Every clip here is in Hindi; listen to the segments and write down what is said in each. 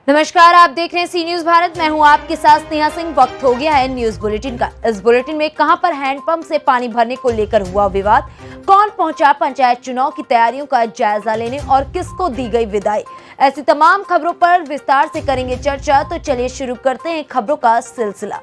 नमस्कार, आप देख रहे हैं सी न्यूज भारत। मैं हूं आपके साथ स्नेहा सिंह। वक्त हो गया है न्यूज बुलेटिन का। इस बुलेटिन में कहां पर हैंडपंप से पानी भरने को लेकर हुआ विवाद, कौन पहुंचा पंचायत चुनाव की तैयारियों का जायजा लेने और किसको दी गई विदाई, ऐसी तमाम खबरों पर विस्तार से करेंगे चर्चा। तो चलिए शुरू करते हैं खबरों का सिलसिला।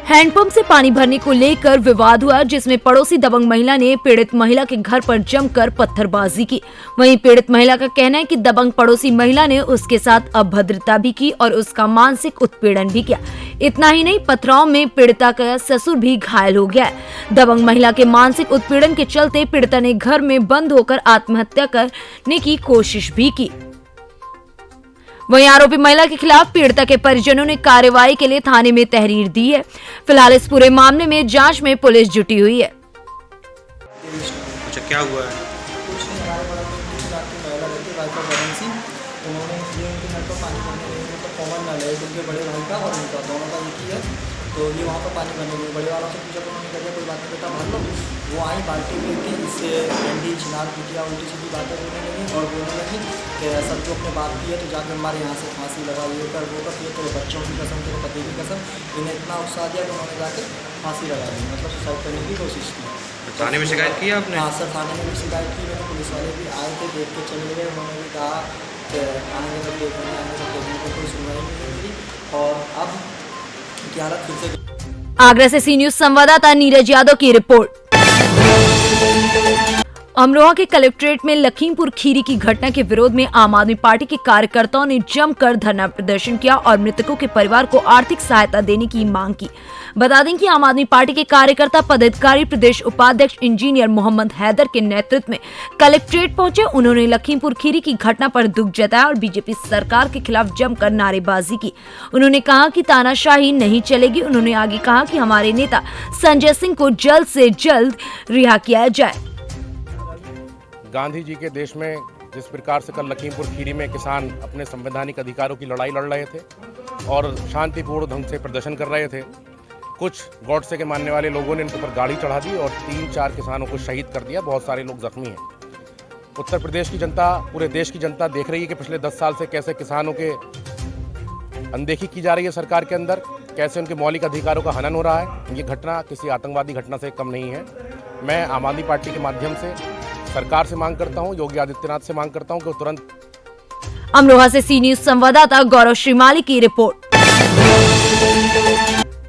हैंडपंप से पानी भरने को लेकर विवाद हुआ, जिसमें पड़ोसी दबंग महिला ने पीड़ित महिला के घर पर जमकर पत्थरबाजी की। वहीं पीड़ित महिला का कहना है कि दबंग पड़ोसी महिला ने उसके साथ अभद्रता भी की और उसका मानसिक उत्पीड़न भी किया। इतना ही नहीं, पथराव में पीड़िता का ससुर भी घायल हो गया है। दबंग महिला के मानसिक उत्पीड़न के चलते पीड़िता ने घर में बंद होकर आत्महत्या करने की कोशिश भी की। वहीं आरोपी महिला के खिलाफ पीड़िता के परिजनों ने कार्रवाई के लिए थाने में तहरीर दी है। फिलहाल इस पूरे मामले में जांच में पुलिस जुटी हुई है। अच्छा, क्या हुआ है? कुछ नहीं, हमारे बड़ा महिला लड़की वाइफा बहन सी, उन्होंने ये उनके घर पर पानी भरने गए, मतलब कॉमन नल है उनके बड़े भाई का और उनका दोनों का एक ही है। तो ये वहाँ पर पानी भरने गए, बड़े वालों से पूछा तो उन्होंने कहा कोई बात नहीं बेटा भर लो। वो आई बाल्टी में के इससे डंडी छिनार कुटिया उल्टी सीधी बातें बोलने लगी और बोलने लगी कि सब जो अपने बात की है तो जाकर हमारे यहाँ से फांसी लगा, ये कर वो कर, ये तेरे बच्चों की कसम तेरे पति की कसम। इन्हें इतना उत्साह दिया कि उन्होंने जाकर फांसी लगा दी, मतलब सुसाइड करने की कोशिश की। तो थाने में शिकायत की आपने? हाँ सर, थाने में भी शिकायत की मैंने। पुलिस वाले भी आए थे, देख के चले गए। उन्होंने भी कहा कि आएंगे तो देखने, आएंगे तो देखने को कोई सुनवाई नहीं मिली और अब की हालत फिर से। आगरा से सी न्यूज संवाददाता नीरज यादव की रिपोर्ट। अमरोहा के कलेक्ट्रेट में लखीमपुर खीरी की घटना के विरोध में आम आदमी पार्टी के कार्यकर्ताओं ने जमकर धरना प्रदर्शन किया और मृतकों के परिवार को आर्थिक सहायता देने की मांग की। बता दें कि आम आदमी पार्टी के कार्यकर्ता पदाधिकारी प्रदेश उपाध्यक्ष इंजीनियर मोहम्मद हैदर के नेतृत्व में कलेक्ट्रेट पहुंचे। उन्होंने लखीमपुर खीरी की घटना पर दुख जताया और बीजेपी सरकार के खिलाफ जमकर नारेबाजी की। उन्होंने कहा कि तानाशाही नहीं चलेगी। उन्होंने आगे कहा कि हमारे नेता संजय सिंह को जल्द से जल्द रिहा किया जाए। गांधी जी के देश में जिस प्रकार से कल लखीमपुर खीरी में किसान अपने संवैधानिक अधिकारों की लड़ाई लड़ रहे थे और शांतिपूर्ण ढंग से प्रदर्शन कर रहे थे, कुछ गॉडसे के मानने वाले लोगों ने इनके ऊपर गाड़ी चढ़ा दी और 3-4 किसानों को शहीद कर दिया। बहुत सारे लोग जख्मी हैं। उत्तर प्रदेश की जनता, पूरे देश की जनता देख रही है कि पिछले 10 साल से कैसे किसानों के अनदेखी की जा रही है सरकार के अंदर, कैसे उनके मौलिक अधिकारों का हनन हो रहा है। ये घटना किसी आतंकवादी घटना से कम नहीं है। मैं आम आदमी पार्टी के माध्यम से सरकार से मांग करता हूं, योगी आदित्यनाथ से मांग करता हूं कि वो तुरंत। अमरोहा से सी न्यूज संवाददाता गौरव श्रीमाली की रिपोर्ट।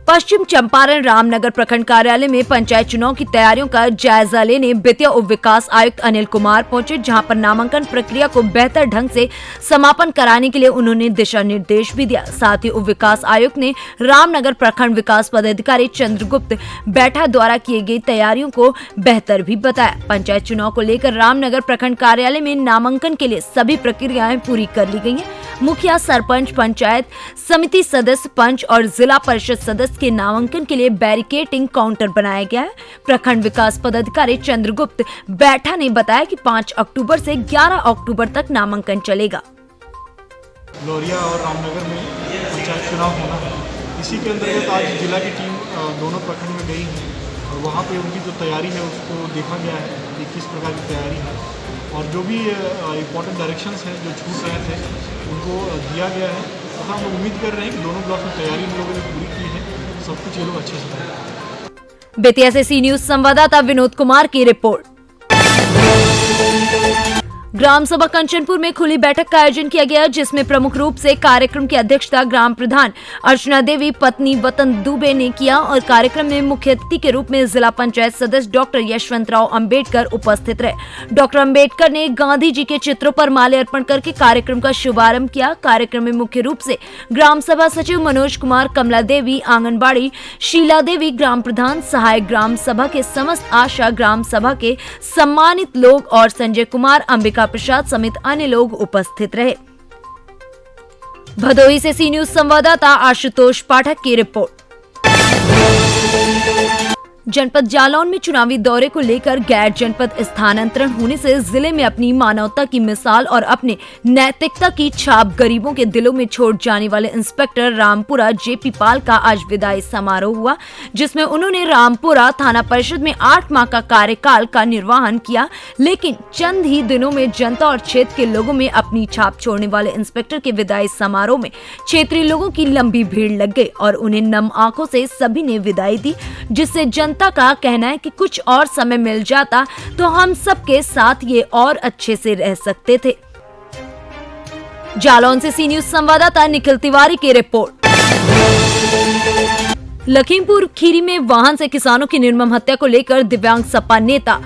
पश्चिम चंपारण रामनगर प्रखंड कार्यालय में पंचायत चुनाव की तैयारियों का जायजा लेने वित्तीय उप विकास आयुक्त अनिल कुमार पहुंचे, जहां पर नामांकन प्रक्रिया को बेहतर ढंग से समापन कराने के लिए उन्होंने दिशा निर्देश भी दिया। साथ ही उप विकास आयुक्त ने रामनगर प्रखंड विकास पदाधिकारी चंद्रगुप्त बैठा द्वारा किए गई तैयारियों को बेहतर भी बताया। पंचायत चुनाव को लेकर रामनगर प्रखंड कार्यालय में नामांकन के लिए सभी प्रक्रियाएं पूरी कर ली गई हैं। मुखिया, सरपंच, पंचायत समिति सदस्य, पंच और जिला परिषद सदस्य के नामांकन के लिए बैरिकेटिंग काउंटर बनाया गया है। प्रखंड विकास पदाधिकारी चंद्रगुप्त बैठा ने बताया कि 5 अक्टूबर से 11 अक्टूबर तक नामांकन चलेगा। लोरिया और रामनगर में पंचायत चुनाव होना है। इसी के अंतर्गत आज जिला की टीम दोनों प्रखंड में गई है और वहाँ पे उनकी जो तैयारी है उसको देखा गया है कि किस प्रकार की तैयारी है और जो भी इम्पोर्टेंट डायरेक्शंस हैं जो छूट रहे थे उनको दिया गया है। तो हम लोग उम्मीद कर रहे हैं कि दोनों ब्लॉक में तैयारी हम लोगों ने पूरी की है, सब कुछ ये लोग अच्छे से करें। बेतिया से सी न्यूज संवाददाता विनोद कुमार की रिपोर्ट। ग्राम सभा कंचनपुर में खुली बैठक का आयोजन किया गया, जिसमें प्रमुख रूप से कार्यक्रम की अध्यक्षता ग्राम प्रधान अर्चना देवी पत्नी वतन दुबे ने किया और कार्यक्रम में मुख्य अतिथि के रूप में जिला पंचायत सदस्य डॉक्टर यशवंतराव अंबेडकर उपस्थित रहे। डॉक्टर अंबेडकर ने गांधी जी के चित्रों पर माले अर्पण करके कार्यक्रम का शुभारंभ किया। कार्यक्रम में मुख्य रूप से ग्राम सभा सचिव मनोज कुमार, कमला देवी, आंगनबाड़ी शीला देवी, ग्राम प्रधान, सहायक ग्राम सभा के समस्त आशा ग्राम सभा के सम्मानित लोग और संजय कुमार, अंबिका प्रसाद समेत अन्य लोग उपस्थित रहे। भदोही से सी न्यूज संवाददाता आशुतोष पाठक की रिपोर्ट। जनपद जालौन में चुनावी दौरे को लेकर गैर जनपद स्थानांतरण होने से जिले में अपनी मानवता की मिसाल और अपने नैतिकता की छाप गरीबों के दिलों में छोड़ जाने वाले इंस्पेक्टर रामपुरा जेपी पाल का आज विदाई समारोह हुआ, जिसमें उन्होंने रामपुरा थाना परिषद में 8 माह का कार्यकाल का निर्वहन किया। लेकिन चंद ही दिनों में जनता और क्षेत्र के लोगों में अपनी छाप छोड़ने वाले इंस्पेक्टर के विदाई समारोह में क्षेत्रीय लोगों की लंबी भीड़ लग गई और उन्हें नम आंखों से सभी ने विदाई दी, जिससे जनता का कहना है कि कुछ और समय मिल जाता तो हम सबके साथ ये और अच्छे से रह सकते थे। जालौन से सी न्यूज संवाददाता निखिल तिवारी की रिपोर्ट। लखीमपुर खीरी में वाहन से किसानों की निर्मम हत्या को लेकर दिव्यांग सपा नेता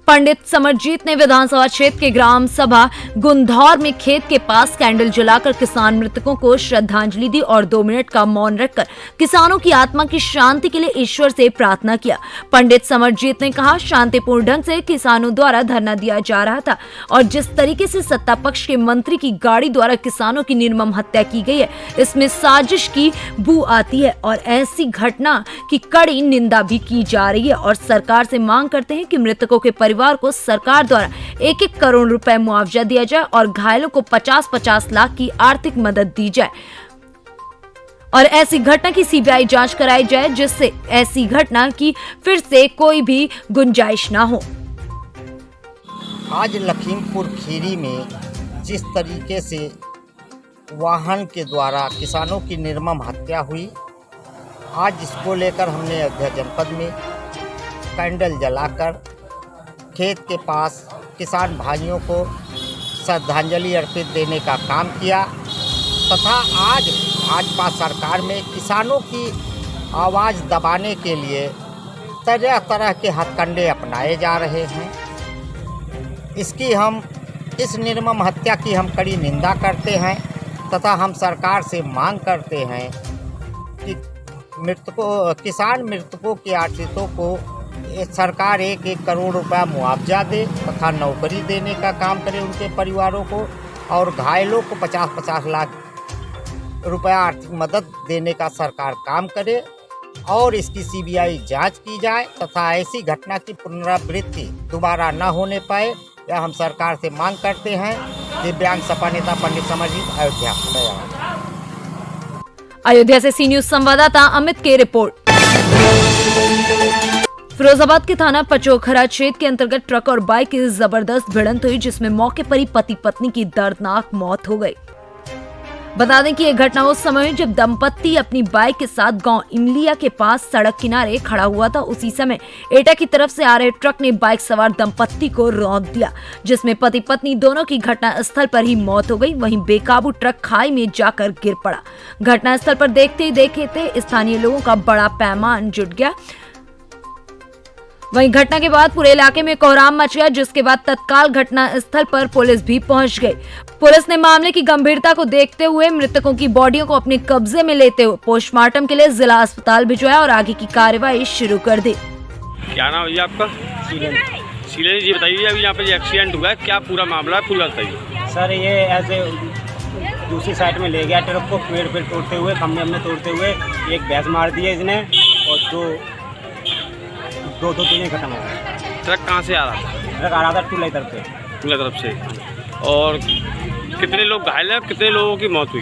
पंडित समरजीत ने विधानसभा क्षेत्र के ग्राम सभा गुंधौर में खेत के पास कैंडल जलाकर किसान मृतकों को श्रद्धांजलि दी और 2 मिनट का मौन रखकर किसानों की आत्मा की शांति के लिए ईश्वर से प्रार्थना किया। पंडित समरजीत ने कहा, शांतिपूर्ण ढंग से किसानों द्वारा धरना दिया जा रहा था और जिस तरीके से सत्ता पक्ष के मंत्री की गाड़ी द्वारा किसानों की निर्मम हत्या की गई है, इसमें साजिश की बू आती है और ऐसी घटना की कड़ी निंदा भी की जा रही है और सरकार से मांग करते हैं कि मृतकों के परिवार को सरकार द्वारा 1-1 करोड़ रुपए मुआवजा दिया जाए और घायलों को 50-50 लाख की आर्थिक मदद दी जाए और ऐसी घटना की सीबीआई जांच कराई जाए, जिससे ऐसी घटना की फिर से कोई भी गुंजाइश ना हो। आज लखीमपुर खीरी में जिस तरीके से वाहन के द्वारा किसानों की निर्मम हत्या हुई, आज इसको लेकर हमने अयोध्या जनपद में कैंडल जलाकर खेत के पास किसान भाइयों को श्रद्धांजलि अर्पित देने का काम किया तथा आज भाजपा सरकार में किसानों की आवाज़ दबाने के लिए तरह तरह के हथकंडे अपनाए जा रहे हैं। इस निर्मम हत्या की हम कड़ी निंदा करते हैं तथा हम सरकार से मांग करते हैं कि किसान मृतकों के आश्रितों को सरकार 1-1 करोड़ रुपया मुआवजा दे तथा नौकरी देने का काम करे उनके परिवारों को और घायलों को 50-50 लाख रुपया आर्थिक मदद देने का सरकार काम करे और इसकी सीबीआई जांच की जाए तथा ऐसी घटना की पुनरावृत्ति दोबारा न होने पाए, यह हम सरकार से मांग करते हैं। दिव्यांग सपा नेता पंडित समरजीत, अयोध्या। अयोध्या से सी न्यूज संवाददाता अमित की रिपोर्ट। फिरोजाबाद के थाना पचोखरा क्षेत्र के अंतर्गत ट्रक और बाइक की जबरदस्त भिड़ंत हुई, जिसमें मौके पर ही पति पत्नी की दर्दनाक मौत हो गई। बता दें कि यह घटना उस समय हुई जब दंपत्ति अपनी बाइक के साथ गांव इमलिया के पास सड़क किनारे खड़ा हुआ था। उसी समय एटा की तरफ से आ रहे ट्रक ने बाइक सवार दंपत्ति को रौंद दिया, जिसमें पति पत्नी दोनों की घटना स्थल पर ही मौत हो गई। वहीं बेकाबू ट्रक खाई में जाकर गिर पड़ा। घटना स्थल पर देखते ही देखते स्थानीय लोगों का बड़ा पैमाना जुट गया। वहीं घटना के बाद पूरे इलाके में कोहराम मच गया, जिसके बाद तत्काल घटना स्थल पर पुलिस भी पहुंच गई। पुलिस ने मामले की गंभीरता को देखते हुए मृतकों की बॉडियों को अपने कब्जे में लेते हुए पोस्टमार्टम के लिए जिला अस्पताल भिजवाया और आगे की कार्रवाई शुरू कर दी। क्या नाम है आपका? शीलन जी, बताइए अभी यहाँ पे एक्सीडेंट हुआ है, क्या पूरा मामला है, पूरा बताइए। सर ये ऐसे दूसरी साइड में ले गया ट्रक को, पेड़ पे तोड़ते हुए, खम्भे हमने तोड़ते हुए एक भैंस मार दी है इसने और दो खत्म हो गए। ट्रक कहाँ से आ रहा था? ट्रक आ रहा था टूला तरफ से। और कितने लोग घायल हैं, कितने लोगों की मौत हुई?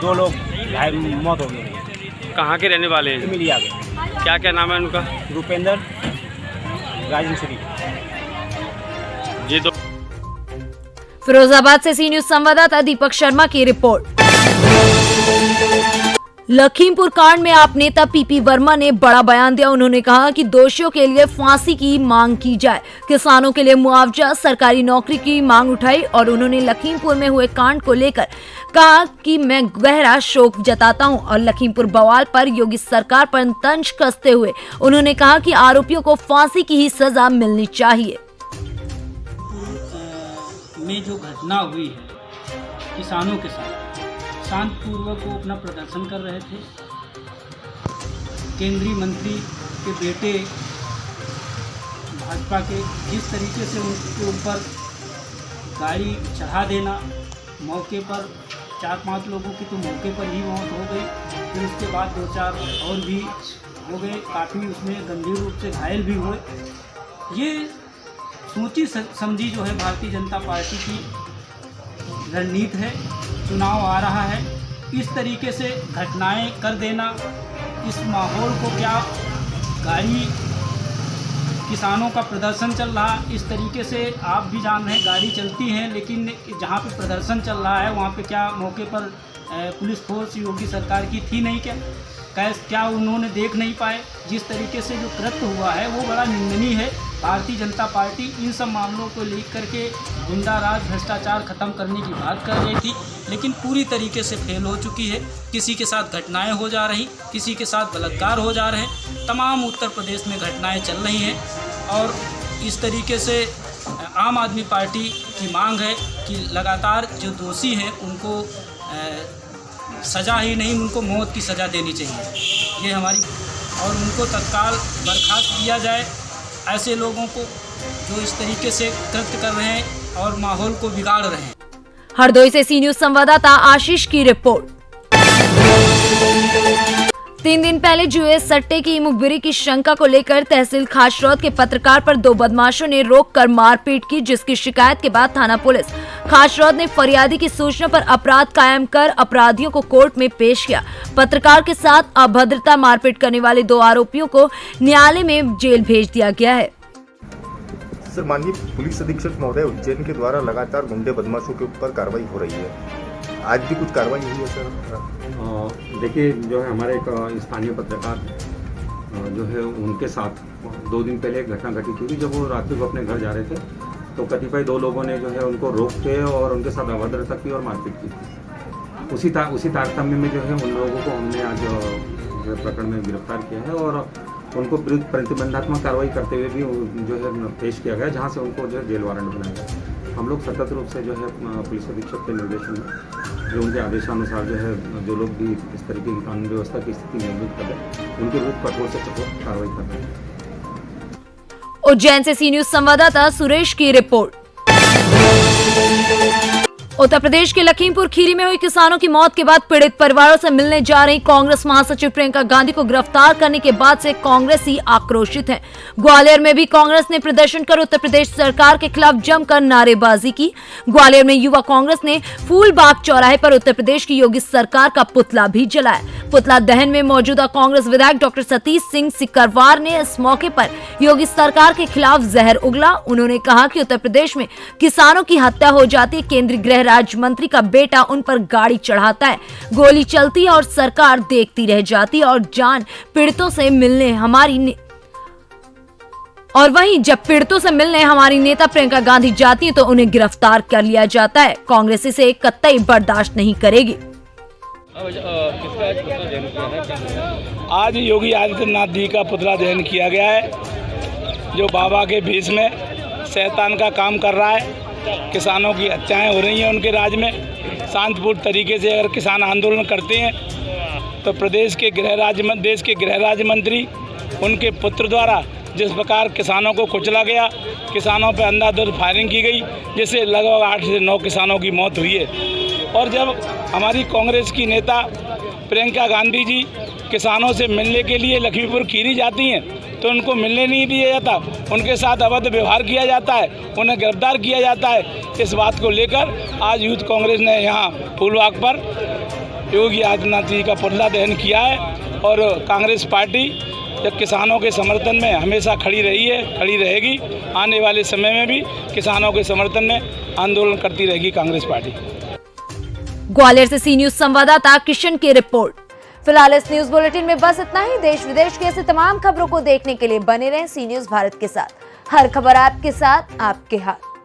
दो लोग घायल मौत हो गई। कहाँ के रहने वाले हैं? मिली आगे। क्या क्या नाम है उनका? रूपेंद्र, राजेंद्र श्री। ये तो फिरोजाबाद से सी न्यूज संवाददाता दीपक शर्मा की रिपोर्ट। लखीमपुर कांड में आप नेता पीपी वर्मा ने बड़ा बयान दिया। उन्होंने कहा कि दोषियों के लिए फांसी की मांग की जाए, किसानों के लिए मुआवजा, सरकारी नौकरी की मांग उठाई और उन्होंने लखीमपुर में हुए कांड को लेकर कहा कि मैं गहरा शोक जताता हूं और लखीमपुर बवाल पर योगी सरकार पर तंज कसते हुए उन्होंने कहा कि आरोपियों को फांसी की ही सजा मिलनी चाहिए। में जो घटना हुई है किसानों के साथ, शांतिपूर्वक वो अपना प्रदर्शन कर रहे थे। केंद्रीय मंत्री के बेटे भाजपा के जिस तरीके से उनके ऊपर गाड़ी चढ़ा देना, मौके पर 4-5 लोगों की तो मौके पर ही मौत हो गई। फिर उसके बाद 2-4 और भी हो गए, काफ़ी उसमें गंभीर रूप से घायल भी हुए। ये सोची समझी जो है भारतीय जनता पार्टी की रणनीति है। चुनाव आ रहा है, इस तरीके से घटनाएं कर देना, इस माहौल को क्या गाड़ी किसानों का प्रदर्शन चल रहा, इस तरीके से आप भी जान रहे हैं गाड़ी चलती हैं, लेकिन जहाँ पे प्रदर्शन चल रहा है वहाँ पे क्या मौके पर पुलिस फोर्स योगी सरकार की थी नहीं क्या उन्होंने देख नहीं पाए? जिस तरीके से जो कृत्य हुआ है वो बड़ा निंदनीय है। भारतीय जनता पार्टी इन सब मामलों को लेकर के गुंडा राज भ्रष्टाचार खत्म करने की बात कर रही थी, लेकिन पूरी तरीके से फेल हो चुकी है। किसी के साथ घटनाएं हो जा रही, किसी के साथ बलात्कार हो जा रहे हैं। तमाम उत्तर प्रदेश में घटनाएं चल रही हैं और इस तरीके से आम आदमी पार्टी की मांग है कि लगातार जो दोषी हैं उनको सज़ा ही नहीं, उनको मौत की सज़ा देनी चाहिए, ये हमारी, और उनको तत्काल बर्खास्त किया जाए ऐसे लोगों को जो इस तरीके से कृत्य कर रहे हैं और माहौल को बिगाड़ रहे हैं। हरदोई से सी न्यूज संवाददाता आशीष की रिपोर्ट। 3 दिन पहले जुए सट्टे की मुखबिरी की शंका को लेकर तहसील खासरौद के पत्रकार पर 2 बदमाशों ने रोककर मारपीट की, जिसकी शिकायत के बाद थाना पुलिस खासरौद ने फरियादी की सूचना पर अपराध कायम कर अपराधियों को कोर्ट में पेश किया। पत्रकार के साथ अभद्रता मारपीट करने वाले 2 आरोपियों को न्यायालय में जेल भेज दिया गया है। सर, माननीय पुलिस अधीक्षक महोदय, उज्जैन के द्वारा लगातार गुंडे बदमाशों के ऊपर कार्रवाई हो रही है, आज भी कुछ कार्रवाई हुई है सर? देखिए, जो है हमारे एक स्थानीय पत्रकार जो है उनके साथ 2 दिन पहले एक घटना घटित हुई। जब वो रात्रि को अपने घर जा रहे थे तो कतिपय 2 लोगों ने जो है उनको रोक के और उनके साथ अभद्रता की और मारपीट की। उसी तारतम्य में जो है उन लोगों को हमने आज जो है प्रकरण में गिरफ्तार किया है और उनको विरुद्ध प्रतिबंधात्मक कार्रवाई करते हुए भी जो है पेश किया गया, जहाँ से उनको जो है जेल वारंट बनाया गया। हम लोग सतत रूप से जो है पुलिस अधीक्षक के निर्देशन में, जो उनके आदेशानुसार जो है जो लोग भी इस तरीके की कानून व्यवस्था की स्थिति निर्मित कर रहे उनके विरुद्ध कठोर से कठोर कार्रवाई कर रहे हैं। उज्जैन से सी न्यूज संवाददाता सुरेश की रिपोर्ट। उत्तर प्रदेश के लखीमपुर खीरी में हुई किसानों की मौत के बाद पीड़ित परिवारों से मिलने जा रही कांग्रेस महासचिव प्रियंका गांधी को गिरफ्तार करने के बाद से कांग्रेसी आक्रोशित हैं। ग्वालियर में भी कांग्रेस ने प्रदर्शन कर उत्तर प्रदेश सरकार के खिलाफ जमकर नारेबाजी की। ग्वालियर में युवा कांग्रेस ने फूलबाग चौराहे पर उत्तर प्रदेश की योगी सरकार का पुतला भी जलाया। पुतला दहन में मौजूदा कांग्रेस विधायक डॉक्टर सतीश सिंह सिकरवार ने इस मौके पर योगी सरकार के खिलाफ जहर उगला। उन्होंने कहा कि उत्तर प्रदेश में किसानों की हत्या हो जाती है, केंद्रीय गृह राज्य मंत्री का बेटा उन पर गाड़ी चढ़ाता है, गोली चलती है और सरकार देखती रह जाती है, और जब पीड़ितों से मिलने हमारी नेता प्रियंका गांधी जाती है तो उन्हें गिरफ्तार कर लिया जाता है। कांग्रेस इसे कतई बर्दाश्त नहीं करेगी। आज योगी आदित्यनाथ जी का पुतला दहन किया गया है, जो बाबा के भेष में शैतान का काम कर रहा है। किसानों की हत्याएं हो रही हैं उनके राज में। शांतिपूर्ण तरीके से अगर किसान आंदोलन करते हैं तो देश के गृह राज्य मंत्री उनके पुत्र द्वारा जिस प्रकार किसानों को कुचला गया, किसानों पर अंधाधुंध फायरिंग की गई, जिससे लगभग 8 से 9 किसानों की मौत हुई है। और जब हमारी कांग्रेस की नेता प्रियंका गांधी जी किसानों से मिलने के लिए लखीमपुर खीरी जाती हैं तो उनको मिलने नहीं दिया जाता, उनके साथ अभद्र व्यवहार किया जाता है, उन्हें गिरफ्तार किया जाता है। इस बात को लेकर आज यूथ कांग्रेस ने यहाँ फूलबाग पर योगी आदित्यनाथ जी का पुतला दहन किया है और कांग्रेस पार्टी जब किसानों के समर्थन में हमेशा खड़ी रही है, खड़ी रहेगी। आने वाले समय में भी किसानों के समर्थन में आंदोलन करती रहेगी कांग्रेस पार्टी। ग्वालियर से सी न्यूज संवाददाता किशन की रिपोर्ट। फिलहाल इस न्यूज बुलेटिन में बस इतना ही। देश विदेश की ऐसी तमाम खबरों को देखने के लिए बने रहें सी न्यूज भारत के साथ। हर खबर आपके साथ, आपके हाथ।